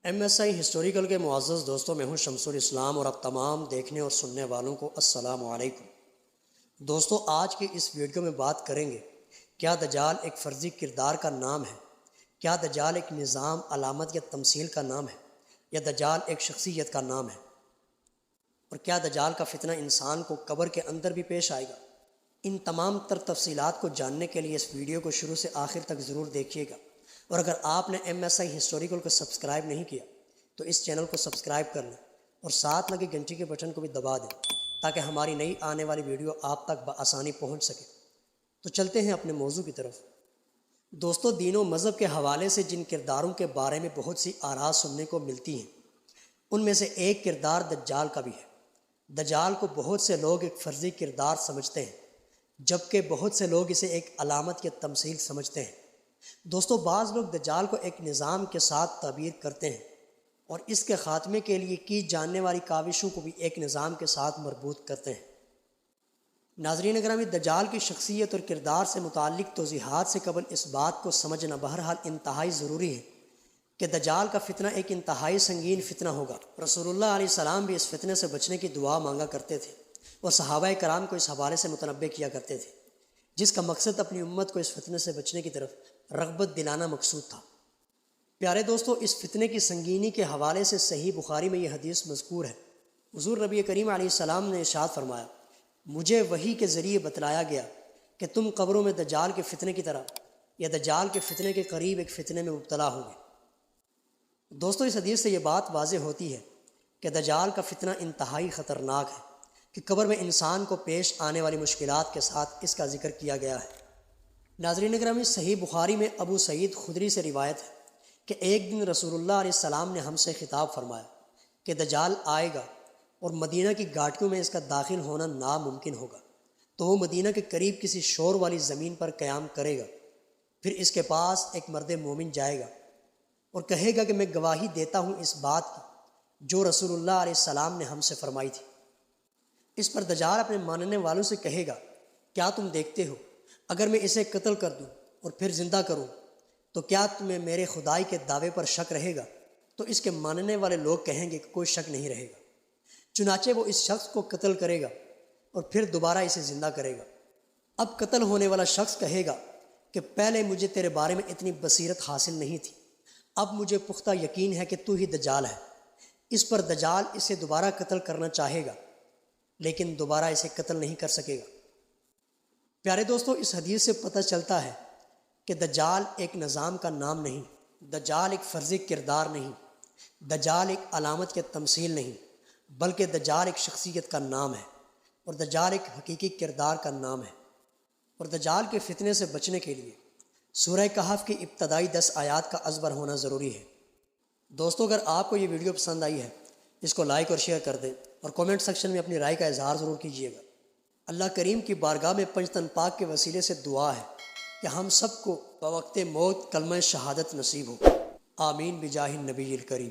M S I historical کے معزز دوستوں، میں ہوں شمس الاسلام اور آپ تمام دیکھنے اور سننے والوں کو السلام علیکم۔ دوستوں، آج کے اس ویڈیو میں بات کریں گے کیا دجال ایک فرضی کردار کا نام ہے؟ کیا دجال ایک نظام، علامت یا تمثیل کا نام ہے، یا دجال ایک شخصیت کا نام ہے؟ اور کیا دجال کا فتنہ انسان کو قبر کے اندر بھی پیش آئے گا؟ ان تمام تر تفصیلات کو جاننے کے لیے اس ویڈیو کو شروع سے آخر تک ضرور دیکھیے گا، اور اگر آپ نے ایم ایس آئی ہسٹوریکل کو سبسکرائب نہیں کیا تو اس چینل کو سبسکرائب کر لیں اور ساتھ لگے گھنٹی کے بٹن کو بھی دبا دیں تاکہ ہماری نئی آنے والی ویڈیو آپ تک بآسانی پہنچ سکے۔ تو چلتے ہیں اپنے موضوع کی طرف۔ دوستو، دین و مذہب کے حوالے سے جن کرداروں کے بارے میں بہت سی آراء سننے کو ملتی ہیں، ان میں سے ایک کردار دجال کا بھی ہے۔ دجال کو بہت سے لوگ ایک فرضی کردار سمجھتے ہیں، جبکہ بہت سے لوگ اسے ایک علامت یا تمثیل سمجھتے ہیں۔ دوستو، بعض لوگ دجال کو ایک نظام کے ساتھ تعبیر کرتے ہیں اور اس کے خاتمے کے لیے کی جاننے والی کاوشوں کو بھی ایک نظام کے ساتھ مربوط کرتے ہیں۔ ناظرین گرامی، دجال کی شخصیت اور کردار سے متعلق توضیحات سے قبل اس بات کو سمجھنا بہرحال انتہائی ضروری ہے کہ دجال کا فتنہ ایک انتہائی سنگین فتنہ ہوگا۔ رسول اللہ علیہ السلام بھی اس فتنے سے بچنے کی دعا مانگا کرتے تھے اور صحابہ کرام کو اس حوالے سے متنبہ کیا کرتے تھے، جس کا مقصد اپنی امت کو اس فتنے سے بچنے کی طرف رغبت دلانا مقصود تھا۔ پیارے دوستو، اس فتنے کی سنگینی کے حوالے سے صحیح بخاری میں یہ حدیث مذکور ہے۔ حضور نبی کریم علیہ السلام نے ارشاد فرمایا، مجھے وحی کے ذریعے بتلایا گیا کہ تم قبروں میں دجال کے فتنے کی طرح یا دجال کے فتنے کے قریب ایک فتنے میں مبتلا ہوگے۔ دوستو، اس حدیث سے یہ بات واضح ہوتی ہے کہ دجال کا فتنہ انتہائی خطرناک ہے کہ قبر میں انسان کو پیش آنے والی مشکلات کے ساتھ اس کا ذکر کیا گیا ہے۔ ناظرین گرامی، صحیح بخاری میں ابو سعید خدری سے روایت ہے کہ ایک دن رسول اللہ علیہ السلام نے ہم سے خطاب فرمایا کہ دجال آئے گا اور مدینہ کی گھاٹیوں میں اس کا داخل ہونا ناممکن ہوگا، تو وہ مدینہ کے قریب کسی شور والی زمین پر قیام کرے گا، پھر اس کے پاس ایک مرد مومن جائے گا اور کہے گا کہ میں گواہی دیتا ہوں اس بات کی جو رسول اللہ علیہ السلام نے ہم سے فرمائی تھی۔ اس پر دجال اپنے ماننے والوں سے کہے گا، کیا تم دیکھتے ہو اگر میں اسے قتل کر دوں اور پھر زندہ کروں تو کیا تمہیں میرے خدائی کے دعوے پر شک رہے گا؟ تو اس کے ماننے والے لوگ کہیں گے کہ کوئی شک نہیں رہے گا۔ چنانچہ وہ اس شخص کو قتل کرے گا اور پھر دوبارہ اسے زندہ کرے گا۔ اب قتل ہونے والا شخص کہے گا کہ پہلے مجھے تیرے بارے میں اتنی بصیرت حاصل نہیں تھی، اب مجھے پختہ یقین ہے کہ تو ہی دجال ہے۔ اس پر دجال اسے دوبارہ قتل کرنا چاہے گا لیکن دوبارہ اسے قتل نہیں کر سکے گا۔ پیارے دوستو، اس حدیث سے پتہ چلتا ہے کہ دجال ایک نظام کا نام نہیں، دجال ایک فرضی کردار نہیں، دجال ایک علامت یا تمثیل نہیں، بلکہ دجال ایک شخصیت کا نام ہے اور دجال ایک حقیقی کردار کا نام ہے۔ اور دجال کے فتنے سے بچنے کے لیے سورہ کہف کی ابتدائی 10 آیات کا ازبر ہونا ضروری ہے۔ دوستو، اگر آپ کو یہ ویڈیو پسند آئی ہے اس کو لائک اور شیئر کر دیں اور کومنٹ سیکشن میں اپنی رائے کا اظہار ضرور کیجیے گا۔ اللہ کریم کی بارگاہ میں پنجتن پاک کے وسیلے سے دعا ہے کہ ہم سب کو بوقت موت کلمہ شہادت نصیب ہو۔ آمین بجاہ النبی الکریم۔